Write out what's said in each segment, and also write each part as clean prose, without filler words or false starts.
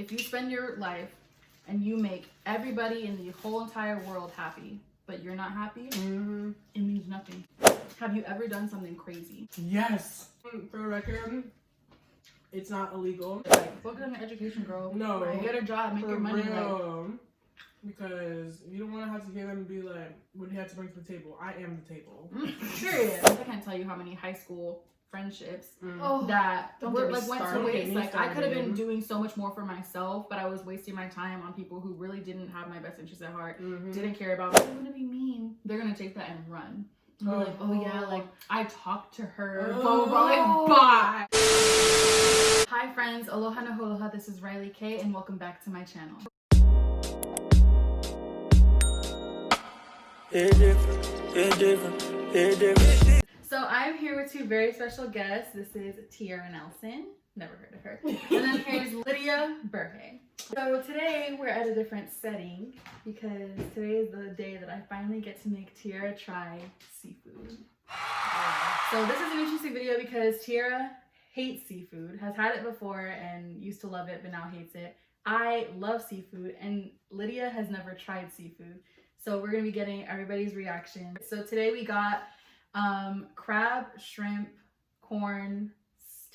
if you spend your life and you make everybody in the whole entire world happy, but you're not happy, it means nothing. Have you ever done something crazy? Yes. For the record, it's not illegal. Like, focus on your education, girl. No. Like, get a job, make your money. Real. Because you don't want to have to hear them and be like, what do you have to bring to the table? I am the table. Period. I can't tell you how many high school friendships that were, like, went to waste. Like, I could have been doing so much more for myself, but I was wasting my time on people who really didn't have my best interests at heart, didn't care about me. They're gonna be mean. They're gonna take that and run. And be like, oh yeah, like, I talked to her, blah blah blah, like, bye. Hi friends, aloha na holoha, this is Riley K, and welcome back to my channel. So I'm here with two very special guests. This is Tiahra Nelson, never heard of her, and then here's Lidya Burhe. So today we're at a different setting because today is the day that I finally get to make Tiahra try seafood. So this is an interesting video because Tiahra hates seafood, has had it before and used to love it, but now hates it. I love seafood, and Lidya has never tried seafood. So we're gonna be getting everybody's reaction. So today we got crab, shrimp, corn,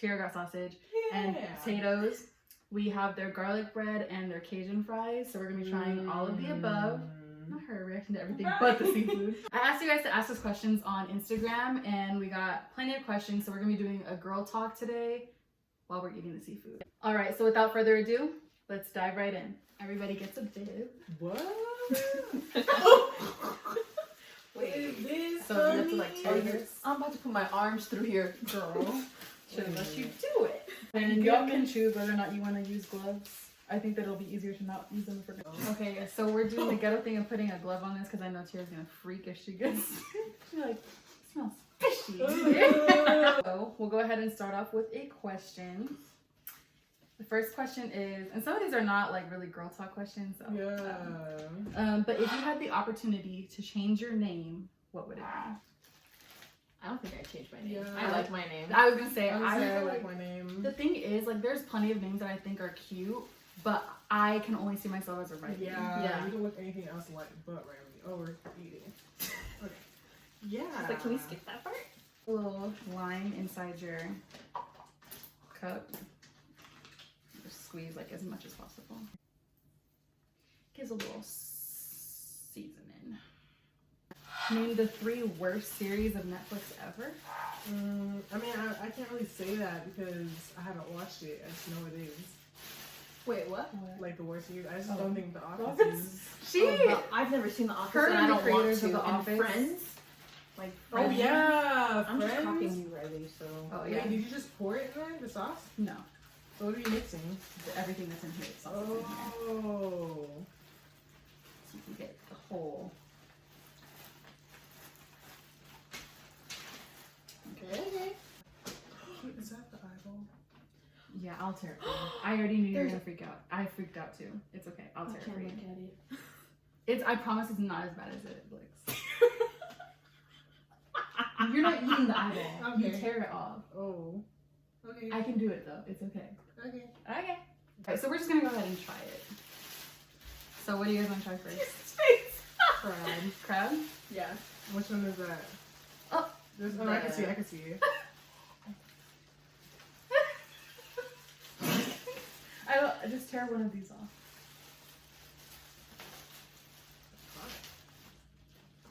Tiahra got sausage, and potatoes. We have their garlic bread and their Cajun fries. So we're gonna be trying all of the above. Not her reaction to everything but the seafood. I asked you guys to ask us questions on Instagram, and we got plenty of questions. So we're gonna be doing a girl talk today while we're eating the seafood. All right, so without further ado, let's dive right in. Everybody gets a bib. What? Wait, this so you have to like tear this. I'm about to put my arms through here, girl. Should let you do it. And y'all can choose whether or not you want to use gloves. I think that it'll be easier to not use them for gloves. Okay, so we're doing the ghetto thing of putting a glove on this because I know Tiahra's gonna freak if she gets. She's like, it smells fishy. So we'll go ahead and start off with a question. The first question is, and some of these are not like really girl talk questions. So, but if you had the opportunity to change your name, what would it be? I don't think I'd change my name. Yeah. I like my name. I was gonna say, I like my name. The thing is, like, there's plenty of names that I think are cute, but I can only see myself as a Riley. Yeah. You don't look anything else like but Riley. Oh, we're eating. Okay. Yeah. It's like, can we skip that part? A little lime inside your cup. Just squeeze like as much as possible. Gives a little seasoning. Name the 3 worst series of Netflix ever. I mean, I can't really say that because I haven't watched it. I just know it is. Wait, what? Like the worst series. I just don't think The Office is. I've never seen The Office, Her and I and the don't want creators to. of The And Office. Friends. Like Oh Friends. yeah, I'm just copying Friends. you, Riley. So. Oh Wait, yeah. did you just pour it in there, the sauce? No. So what are you mixing? Everything that's in here. Sauce is in here. Oh. So you can get the whole. Okay. Is that the eyeball? Yeah, I'll tear it for you. I already knew you were gonna freak out. I freaked out too. It's okay. I'll tear it for you. Look at it. It's. I promise it's not as bad as it looks. You're not eating the eyeball. Okay. You tear it off. Oh. Okay. I can do it though. It's okay. Okay. Okay. Alright, so we're just gonna go ahead and try it. So what do you guys want to try first? Crab. Crab? Yeah. Which one is that? Oh. Oh, I can see. I can see it. I just tear one of these off.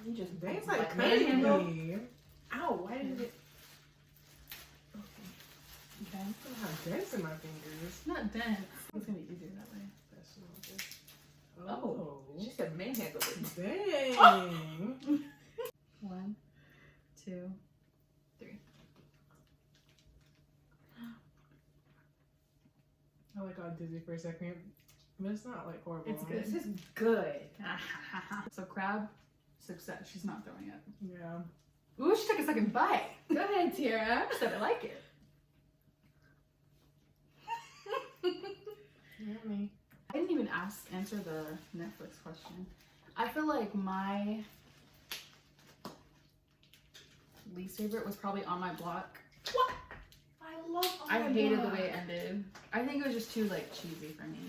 You just That's bite like my cutting manhandle. me. Ow! Why did it? Okay. I don't have dents in my fingers. Not dense. It's gonna be easier that way. That's not good. Oh. She said manhandle it. Dang. 1, 2, 3. I like got dizzy for a second, but it's not like horrible. It's good. This is good. So crab, success. She's not throwing it. Yeah. Ooh, she took a second bite. Go ahead, Tiahra. Said I like it. Yummy. I didn't even answer the Netflix question. I feel like my least favorite was probably On My Block. What? I love all I of hated the that. way it ended. I think it was just too like cheesy for me.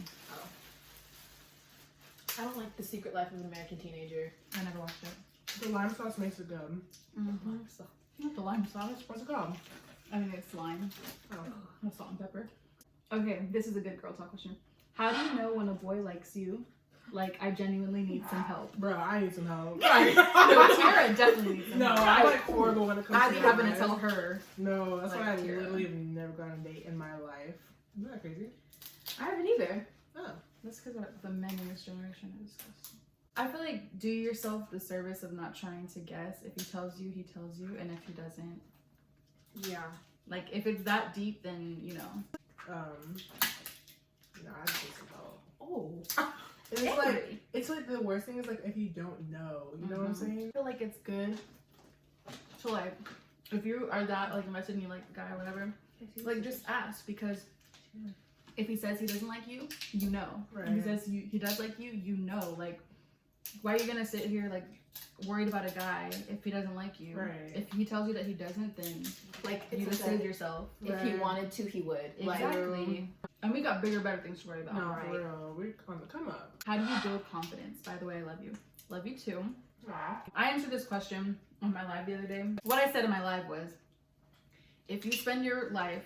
I don't like The Secret Life of an American Teenager. I never watched it. The lime sauce makes it good. Mm-hmm. Not the lime sauce. What's it called? I think it's lime. Oh. No salt and pepper. Okay, this is a good girl talk question. How do you know when a boy likes you? Like, I genuinely need some help. Bro, I need some help. No, Tiahra definitely needs some No, help. I'm like horrible when it comes I to be that, having to guys. tell her. No, that's like, why I Tiahra. literally have never gone on a date in my life. Isn't that crazy? I haven't either. Oh. That's because the men in this generation are disgusting. I feel like do yourself the service of not trying to guess. If he tells you, he tells you, and if he doesn't, Yeah. like if it's that deep, then you know. No, I just need some help. Oh. And it's like the worst thing is like if you don't know, you know what I'm saying? I feel like it's good to like if you are that like invested in you like a guy or whatever, like just ask because if he says he doesn't like you, you know. Right. If he says he does like you, you know. Like why are you gonna sit here like worried about a guy if he doesn't like you? Right. If he tells you that he doesn't, then Like, you it's just like, saved yourself. if he wanted to, he would. Like, Exactly. And we got bigger, better things to worry about. No, Right. for real. We're on the come up. How do you build confidence? By the way, I love you. Love you too. Aw. I answered this question on my live the other day. What I said in my live was, if you spend your life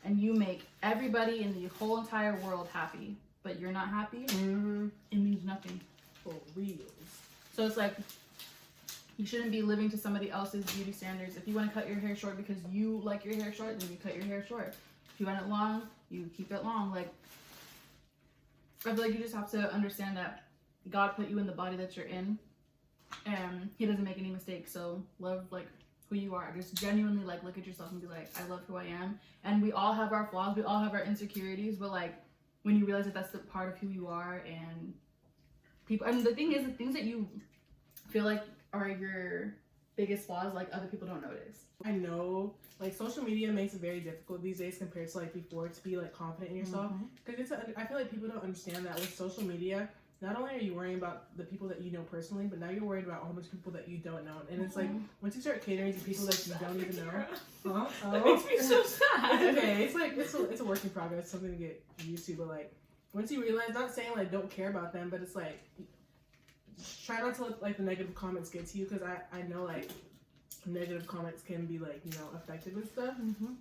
and you make everybody in the whole entire world happy, but you're not happy, Mm-hmm. it means nothing. For reals. So it's like, you shouldn't be living to somebody else's beauty standards. If you want to cut your hair short because you like your hair short, then you cut your hair short. If you want it long, you keep it long. Like, I feel like you just have to understand that God put you in the body that you're in, and He doesn't make any mistakes. So love like who you are. Just genuinely like look at yourself and be like, I love who I am. And we all have our flaws. We all have our insecurities. But like when you realize that that's the part of who you are, and people. And the thing is, the things that you feel like are your biggest flaws, like other people don't notice. I know, like, social media makes it very difficult these days compared to, like, before to be, like, confident in yourself. Because I feel like people don't understand that with social media, not only are you worrying about the people that you know personally, but now you're worried about a whole bunch of people that you don't know. And it's like, once you start catering to people that you don't even know. Huh? That makes me so sad. It's okay. It's like, it's a work in progress, something to get used to. But, like, once you realize, not saying, like, don't care about them, but it's like, try not to let, like, the negative comments get to you. Because I know, like, negative comments can be like, you know, effective and stuff,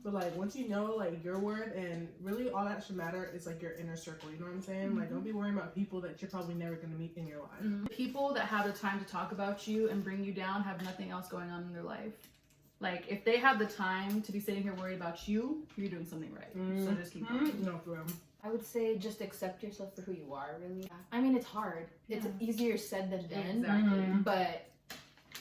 but like once you know like your worth, and really all that should matter is like your inner circle, you know what I'm saying? Like don't be worrying about people that you're probably never going to meet in your life. People that have the time to talk about you and bring you down have nothing else going on in their life. Like if they have the time to be sitting here worried about you, you're doing something right. So just keep going. No, for real. I would say just accept yourself for who you are, really. I mean, it's hard. It's easier said than done. Exactly. But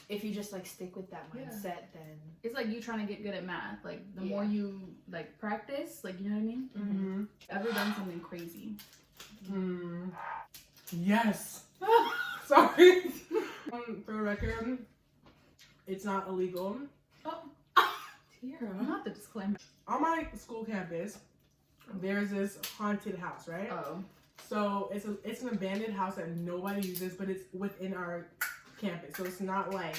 if you just like stick with that mindset, then It's like you trying to get good at math. Like the more you like practice, like you know what I mean? Ever done something crazy? Yes. Sorry. For the record, it's not illegal. Tiahra, not the disclaimer. On my school campus, there's this haunted house, right? Oh. So it's an abandoned house that nobody uses, but it's within our campus, so it's not like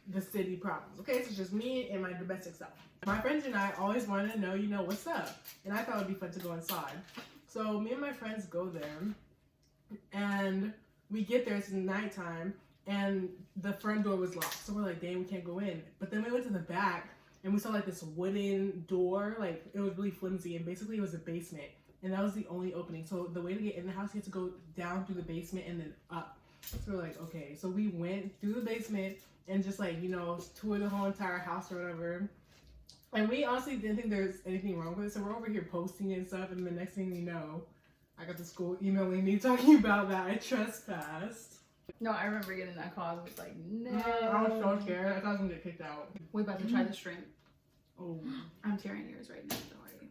the city problems. Okay, it's just me and my domestic self. My friends and I always wanted to know, you know, what's up, and I thought it'd be fun to go inside. So me and my friends go there, and we get there. It's nighttime, and the front door was locked. So we're like, dang, we can't go in. But then we went to the back, and we saw like this wooden door, like it was really flimsy, and basically it was a basement, and that was the only opening. So the way to get in the house, you had to go down through the basement and then up. So we're like, okay. So we went through the basement and just like, you know, toured the whole entire house or whatever. And we honestly didn't think there's anything wrong with it. So we're over here posting and stuff. And the next thing you know, I got the school emailing me talking about that I trespassed. No, I remember getting that call. I was like, no. I was so scared. I thought I was going to get kicked out. We're about to try the shrimp. Oh, I'm tearing yours right now. Don't worry.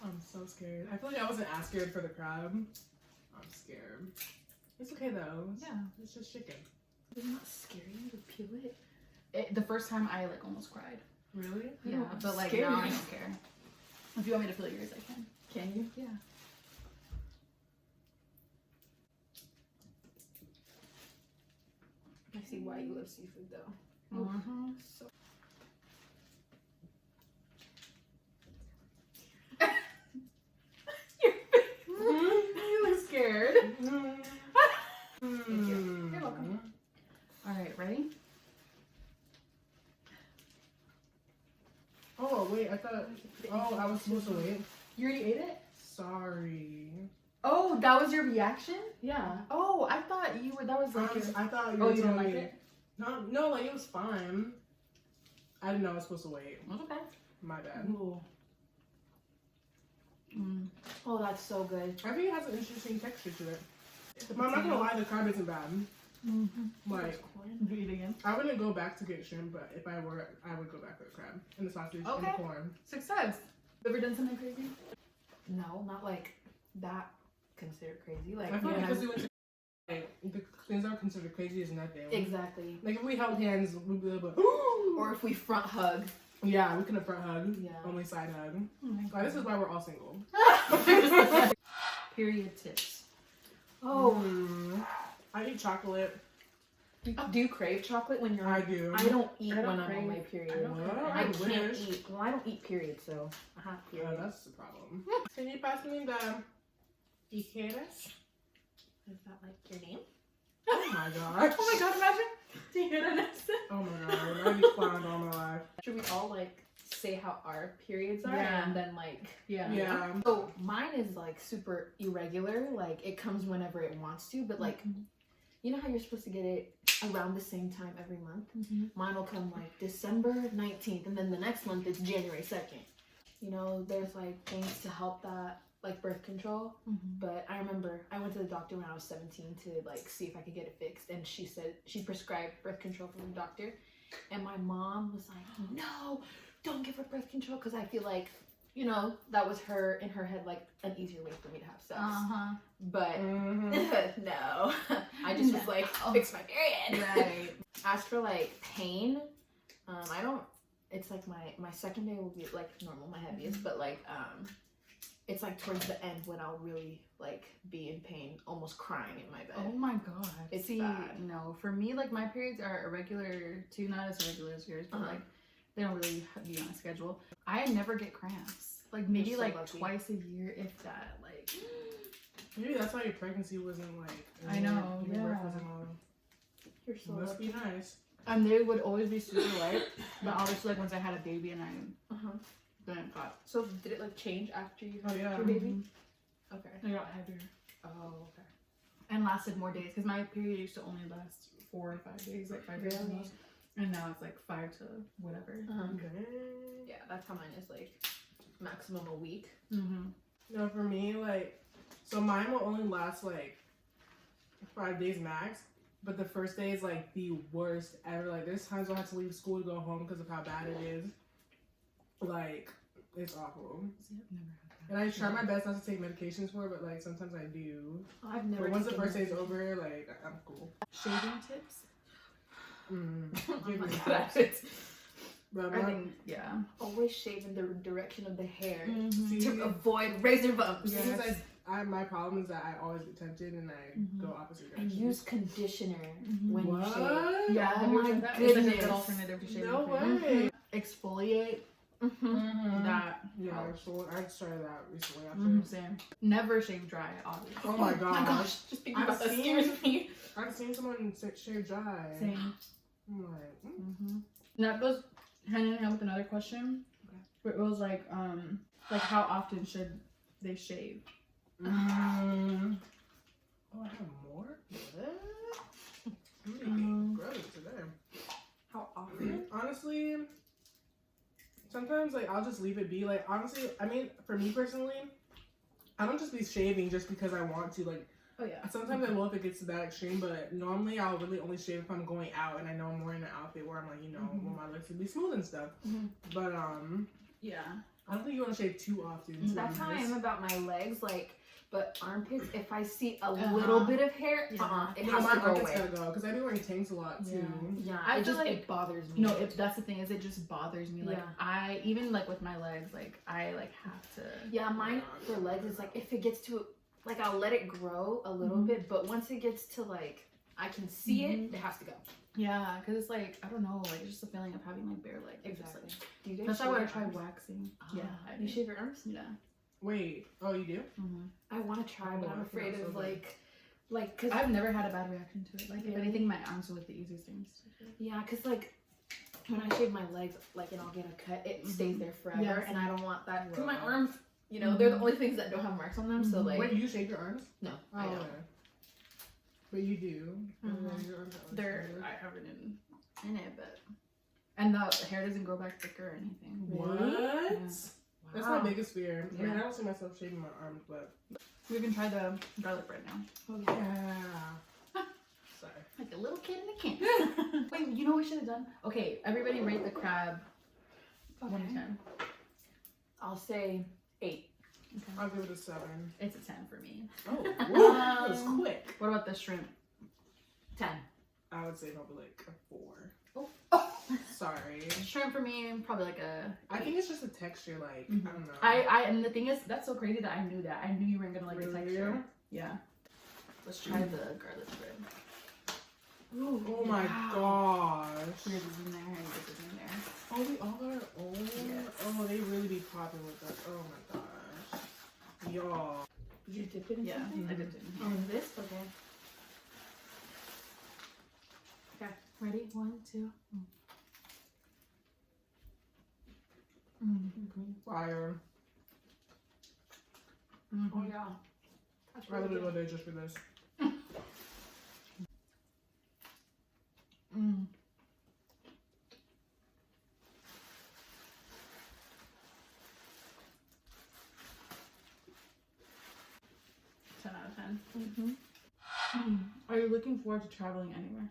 I'm so scared. I feel like I wasn't as scared for the crab. I'm scared. It's okay though. Yeah. It's just chicken. it's not scary to peel it. The first time I like almost cried. Really? Yeah, No, but like scary. now I don't care. If you want me to feel yours, I can. Can you? Yeah. I see why you love seafood though. Mm-hmm. So supposed to wait. You already ate it? Sorry. Oh, that was your reaction? Yeah. Oh, I thought you were. That was like. I thought you Oh, were you didn't telling like me. it? No, like it was fine. I didn't know I was supposed to wait. Okay. My bad. Ooh. Oh, that's so good. I think it has an interesting texture to it. But I'm not gonna lie, the crab isn't bad. Mm-hmm. Like, Do you eat again? I wouldn't go back to get shrimp, but if I were, I would go back for the crab and the sausage and the Okay. corn. Success. You ever done something crazy? No, not like that considered crazy. Like, I feel you like know, because we went to like the things that are considered crazy is nothing. exactly. Like if we held hands, we'd be able to. Or if we front hug. Yeah, we couldn't front hug. Yeah. Only side hug. Oh my Like, this is why we're all single. Period tips. Oh. I eat chocolate. Do you crave chocolate when you're I on? do. I don't eat I don't when I'm on crave- my I period. don't crave- Well, I I can't wish. eat. Well, I don't eat period, so I have Yeah, period. that's the problem. Can you pass me the tijeras? Is that like your name? Oh my gosh. Oh my god, imagine. Do you hear that? Oh my god. I've been clowned all my life. Should we all like say how our periods are Yeah. and then like Yeah. Yeah. so mine is like super irregular, like it comes whenever it wants to, but like you know how you're supposed to get it around the same time every month? Mine will come like December 19th and then the next month it's January 2nd. You know, there's like things to help that, like birth control. But I remember I went to the doctor when I was 17 to like see if I could get it fixed, and she said she prescribed birth control from the doctor, and my mom was like, no, don't give her birth control, because I feel like, you know, that was her in her head like an easier way for me to have sex. But no, I just was like, fix my period. Right. As for like pain, I don't. It's like my second day will be like normal, my heaviest, but like it's like towards the end when I'll really like be in pain, almost crying in my Oh bed. my god. It's See, bad. no, for me, like my periods are irregular too, not as regular as yours, but like they don't really be on a schedule. I never get cramps. Like maybe You're so like lucky. twice a year, if that. Like Maybe that's why your pregnancy wasn't like. I know, Your birth yeah. wasn't all. You're so Must lucky. be nice. and they would always be super light, but obviously like once I had a baby and I then it got So did it like change after you Oh had yeah. your baby? Okay. I got heavier Oh, okay. and lasted more days because my period used to only last 4 or 5 days, like 5 days Really? almost, and now it's like 5 to whatever. Okay. Yeah, that's how mine is, like maximum a week. No, for me, like, so mine will only last like 5 days max. But the first day is like the worst ever. Like, there's times I have to leave school to go home because of how bad it is. Like, it's awful. See, I've never had that. And I try my best not to take medications for it, but like sometimes I do. I've never. But once the taken first day's medication. over, like I'm cool. Shaving tips? I'm Give not me good at tips. it. But I my, think, yeah. Always shave in the direction of the hair see, to avoid razor bumps. because Yes. my problem is that I always get tempted and I go opposite And direction. use conditioner when you shave. What? Yeah, Oh have you my tried that? It's like a goodness. good alternative to shaving No cream. way. Exfoliate that. Yeah, helps. so I started that recently. Actually. Same. Never shave dry, obviously. Oh my gosh. Just thinking I've about that seen- scares me. I've seen someone shave dry. Same. I'm like, And that goes hand in hand with another question. Okay. It was like how often should they shave? Oh, I have more? I'm eating gross today. How often? Honestly, sometimes like I'll just leave it be. Like honestly, I mean, for me personally, I don't just be shaving just because I want to. Like Oh yeah. sometimes I will if it gets to that extreme, but normally I'll really only shave if I'm going out and I know I'm wearing an outfit where I'm like, you know, want my legs to be smooth and stuff. But Yeah. I don't think you want to shave too often. to That's be how I honest. am about my legs, like, but armpits, if I see a little bit of hair, it No, has my to go armpits away. gotta go because I be wearing tanks a lot too. Yeah, I it feel just like- it bothers me. No, that's the thing is it just bothers me. Like Yeah. I even like with my legs, like I like have to. Yeah, mine for legs is like if it gets to like I'll let it grow a little bit, but once it gets to like I can see it, it has to go. Yeah, because it's like I don't know, like just the feeling of having like bare legs. It's just, Exactly. like- Do you guys That's shave why I your tried arms? waxing. Ah, Yeah, I you do. shave your arms? Yeah. Wait, oh you do? I want to try, but Oh, I'm I afraid feel of so good. like, cause I've never had a bad reaction to it. Like if Really? anything, my arms are like the easiest things. yeah, cause like when I shave my legs, like, and I'll get a cut, it stays there forever, Yes. and I don't want that. Because my Right. arms, you know, they're the only things that don't have marks on them. So like, Wait, do you shave your arms? no, Oh, I don't. okay. But you do. And then your arms are They're shaved. I haven't in it, but and the hair doesn't grow back thicker or anything. What? Yeah. That's my biggest fear. I mean, Yeah. I don't see myself shaving my arms, but We can try the garlic bread now. Oh yeah. yeah. Sorry. Like a little kid in a can. Wait, you know what we should have done? Okay, everybody rate the crab 1 to 10. I'll say 8. Okay. I'll give it a 7. It's a 10 for me. Oh, woo, that was quick. What about the shrimp? 10. I would say probably like a 4. Oh. Sorry. Shrimp for me, probably like a. I think it's just a texture, like, Mhm. I don't know. I and the thing is, that's so crazy that I knew that. I knew you weren't gonna like the Really? texture. Yeah. Let's try the garlic bread. Ooh, Oh my wow. gosh. Here's this in there, and this is in there. Oh, we all got our own? Yes. Oh, they really be popping with us. Oh my gosh. Y'all. Did you dip it in Yeah, something? I did it in Oh, here. this? Okay. Okay, ready? 1, 2. Mm. Fire. Mhm. Oh yeah. That's I really literally go good. there just for this. Mm. Ten out of 10. Mm-hmm. Are you looking forward to traveling anywhere?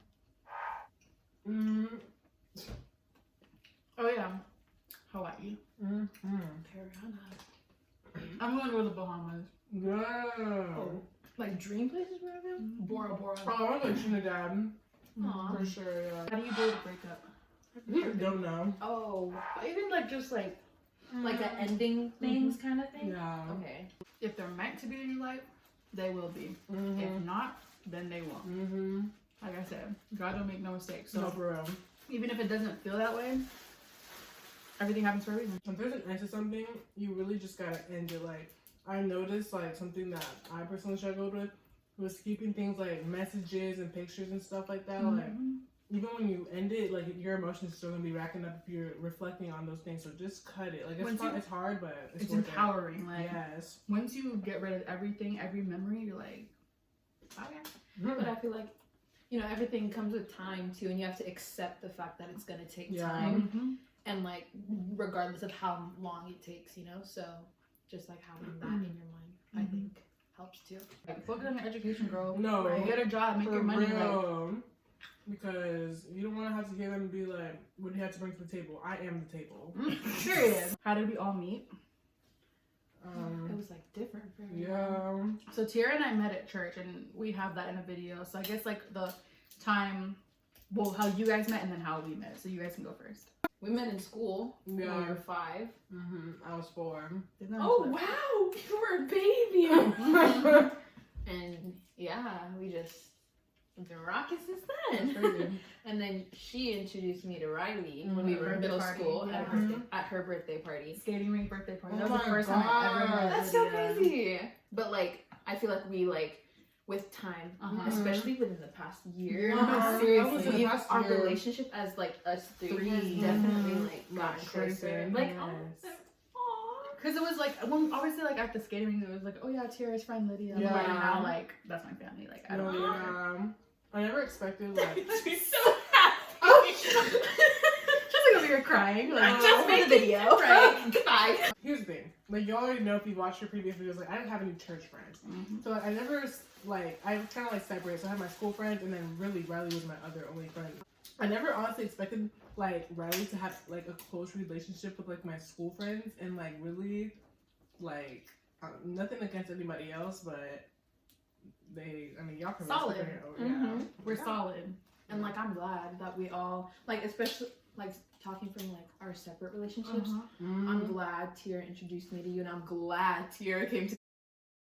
Mm. Oh yeah, Hawaii. Mm-hmm. Tiahra. I'm gonna go to the Bahamas. Girl. Oh, like dream places where I've been? Bora Bora. Oh, I want to go to Trinidad. Aw. For sure, yeah. How do you do the breakup? Don't know. Oh. Even like just like the ending things kind of thing. Yeah. Okay. If they're meant to be in your life, they will be. Mm-hmm. If not, then they won't. Mm-hmm. Like I said, God don't make no mistakes. So No, for real. even if it doesn't feel that way, everything happens for a reason. If there's an end to something, you really just gotta end it. Like, I noticed, like, something that I personally struggled with was keeping things like messages and pictures and stuff like that. Like, even when you end it, like, your emotions are still gonna be racking up if you're reflecting on those things. So just cut it. Like, Once you- it's hard, but It's worth empowering. it. Like Yes. once you get rid of everything, every memory, you're like, okay. But I feel like, you know, everything comes with time too, and you have to accept the fact that it's gonna take Yeah. time, Mhm. and like regardless of how long it takes, you know. So just like having that in your mind, I think helps too. Like, focus on your education, girl. No. Like, get a job, make For your money. Like, real. Because you don't want to have to hear them and be like, what do you have to bring to the table? I am the table. period. How did we all meet? It was like different for everyone. Yeah. So Tiahra and I met at church, and we have that in a video. So I guess like the time, well, how you guys met and then how we met. So you guys can go first. We met in school when we Yeah. were 5. I was 4. Oh wow, you were a baby. And yeah, we just been rocking since That's then. crazy. And then she introduced me to Riley when we were in Birthday middle party, school yeah. at her birthday party. Skating rink birthday party. Oh That was the my first time I ever God. met That's so Lydia. crazy. But like, I feel like we like with time, especially within the past year. Yeah. Seriously, That was the past our year. relationship as like us three has Three. definitely like gotten Got closer. closer. Like, Yes. aw. Because it was like, when obviously like at the skating rink, it was like, oh yeah, Tiahra's friend Lydia. Yeah. But now like, that's my family. Like, I don't No, know. yeah. I never expected, like, She's so happy. Just like over here crying. Like, Just for make the video. Right. Goodbye. here's the thing. Like, you already know if you watched your previous videos, like, I didn't have any church friends. Mhm. So, like, I never, like, I kind of, like, separated. So, I had my school friends, and then really, Riley was my other only friend. I never honestly expected, like, Riley to have, like, a close relationship with, like, my school friends. And, like, really, like, nothing against anybody else, but y'all can Solid. figure it out. Mhm. We're solid. And like, I'm glad that we all like, especially like talking from like our separate relationships. I'm glad Tiahra introduced me to you, and I'm glad Tiahra came to.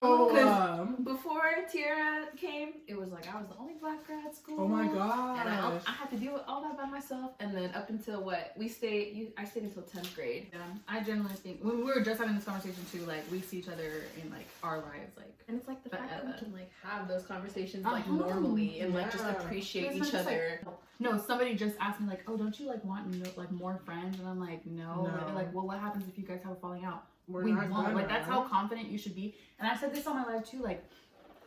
Oh, Before Tiahra friendship came, it was like I was the only black girl at school. Oh my god. And I had to deal with all that by myself. And then up until what? I stayed until 10th grade. Yeah, I generally think when we were just having this conversation too, like we see each other in like our lives, like. And it's like the fact that we Forever. can like have those conversations Uh-huh. like normally and like just Yeah. appreciate It's not each just, other. No, somebody just asked me like, oh, don't you like want like more friends? And I'm like, no. No. They're like, well, what happens if you guys have a falling out? We're We not won't. gonna. Like that's how confident you should be. And I said this on my live too. Like,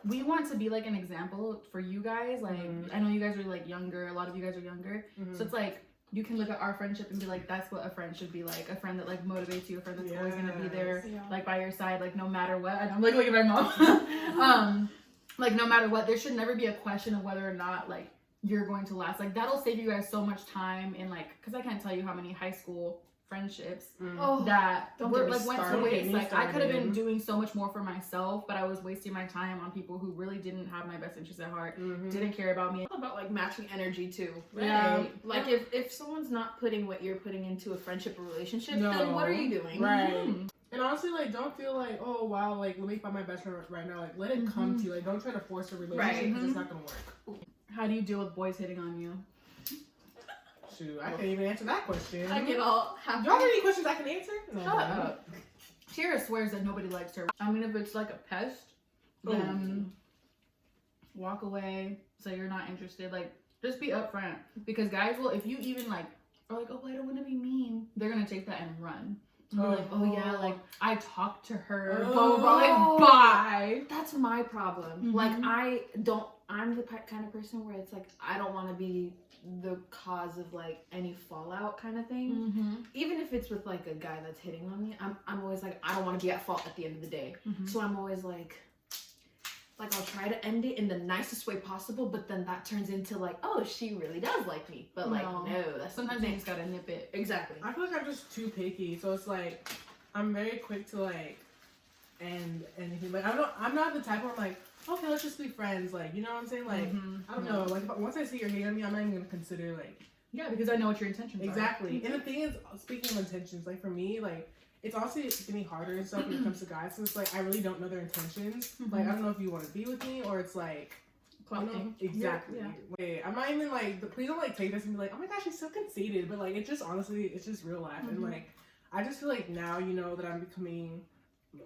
we want to be like an example for you guys. Like, I know you guys are like younger. A lot of you guys are younger. So it's like you can look at our friendship and be like, that's what a friend should be like. A friend that like motivates you. A friend that's always gonna be there, Yeah. like by your side, like no matter what. And I'm like looking at my mom. Like no matter what, there should never be a question of whether or not like you're going to last. Like that'll save you guys so much time in like, because I can't tell you how many high school friendships Oh, that don't were get me like went to started. waste. Get me Like I could have been started. doing so much more for myself, but I was wasting my time on people who really didn't have my best interests at heart, didn't care about me. It's all about like matching energy too. Yeah. Right? Like if someone's not putting what you're putting into a friendship or relationship, No. then what are you doing? Right. Mhm. And honestly, like, don't feel like, oh wow, like let me find my best friend right now. Like, let it come to you. Like, don't try to force a relationship because it's not gonna work. How do you deal with boys hitting on you? Shoot, I can't even answer that question. I get all happy. Do y'all have any questions I can answer? No. Shut up. Tiahra swears that nobody likes her. I mean, if it's like a pest, then walk away. Say you're not interested. Like, just be upfront. Because guys will, if you even like, are like, oh, I don't want to be mean, they're gonna take that and run. And be like, oh yeah, like I talked to her. Blah blah blah. Like, bye. That's my problem. Mhm. Like I'm the kind of person where it's like I don't want to be the cause of like any fallout kind of thing. Mm-hmm. Even if it's with like a guy that's hitting on me, I'm always like I don't want to be at fault at the end of the day. Mm-hmm. So I'm always like I'll try to end it in the nicest way possible, but then that turns into like, oh, she really does like me. But like No. no, that's Sometimes you just gotta nip it. exactly. I feel like I'm just too picky, so it's like I'm very quick to like end anything. Like I'm not the type where I'm like, okay, let's just be friends. Like, you know what I'm saying? Like, I don't know. Like, once I see you're hating on me, I'm not even gonna consider like. Yeah, because I know what your intentions are. Exactly. And the thing is, speaking of intentions, like for me, like it's also getting harder and stuff when it comes to guys. So it's like I really don't know their intentions. Like I don't know if you want to be with me or it's like. You know, exactly. Yeah. Wait, I'm not even like. Please don't like take this and be like, oh my gosh, she's so conceited. But like, it's just honestly, it's just real life. And like, I just feel like now, you know, that I'm becoming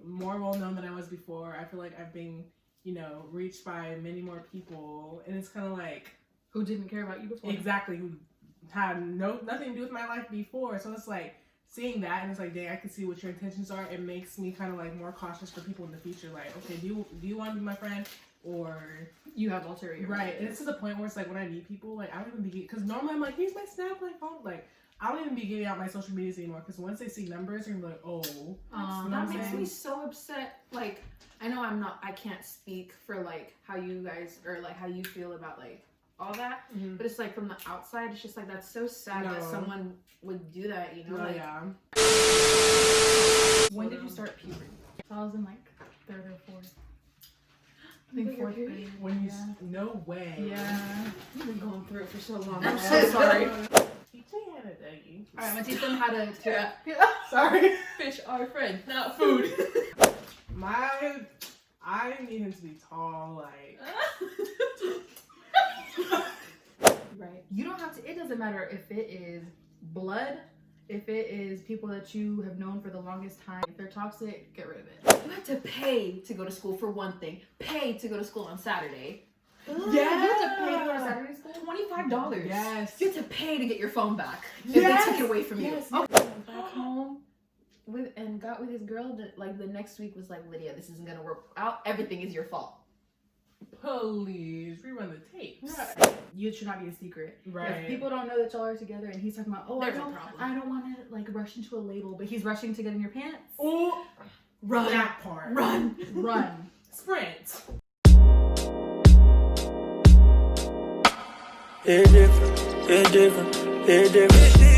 more well known than I was before. I feel like I've been, you know, reached by many more people, and it's kind of like Who didn't care about you before? exactly who had nothing to do with my life before. So it's like seeing that, and it's like, dang, I can see what your intentions are. It makes me kind of like more cautious for people in the future. Like, okay, do you want to be my friend? Or You have ulterior. right, and it's to the point where it's like when I meet people, like I don't even be because normally I'm like, here's my snap, like phone, like I don't even be giving out my social medias anymore because once they see numbers, they're like, oh, That makes me so upset. Like, I know I can't speak for like how you guys or like how you feel about like all that, but it's like from the outside, it's just like that's so sad that someone would do that, you know? no, Like, yeah. When did you start puberty? I was in like third or fourth. I think Wait, your fourth period? grade. When you no way. Yeah. You've been going through it for so long. I'm so sorry. Teach me how to doggy. Alright, I'm gonna teach them how to. Sorry. Fish are friend, not food. I need him to be tall, like. Right. You don't have to. It doesn't matter if it is blood, if it is people that you have known for the longest time. If they're toxic, get rid of it. You have to pay to go to school for one thing. Pay to go to school on Saturday. You have to pay to go to Saturday school. $25. Yes. You have to pay to get your phone back. If Yes. they take it away from Yes. you. Went back home and got with his girl. That like the next week was like, Lydia, this isn't gonna work out. Everything is your fault. Please rerun the tapes. You should not be a secret. Right. If people don't know that y'all are together, and he's talking about, oh, There's a I problem. don't want to like rush into a label, but he's rushing to get in your pants. Oh, Run. that part. Run. Run. Sprint. It's different, it's different, it's different.